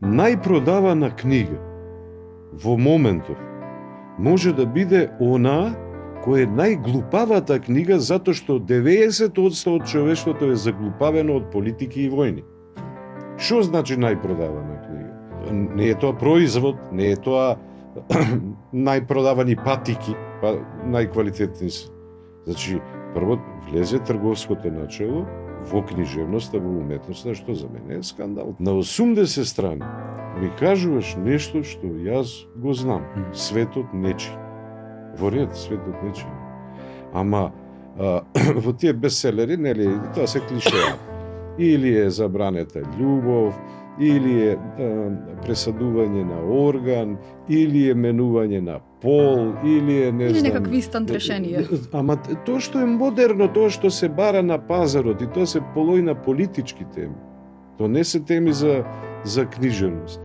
најпродавана книга во моментов може да биде она која е најглупавата книга затоа што 90% од човештвото е заглупавено од политики и војни. Што значи најпродавана книга? Не е тоа производ, не е тоа најпродавани патики, па најквалитетни се. Значи, прво влезе трговското начело во книжевноста, во уметноста, што за мене е скандал. На 80 страни ми кажуваш нешто што јас го знам. Светот нечи. Во ред, светот нечи. Ама во тие бестселери, нели, тоа се клишеа. Или е забранета љубов, или е пресадување на орган, или е менување на пол, или е не знам... Или некакви инстант решенија. Ама тоа што е модерно, тоа што се бара на пазарот и тоа се полои на политички теми. Тоа не се теми за книжевност.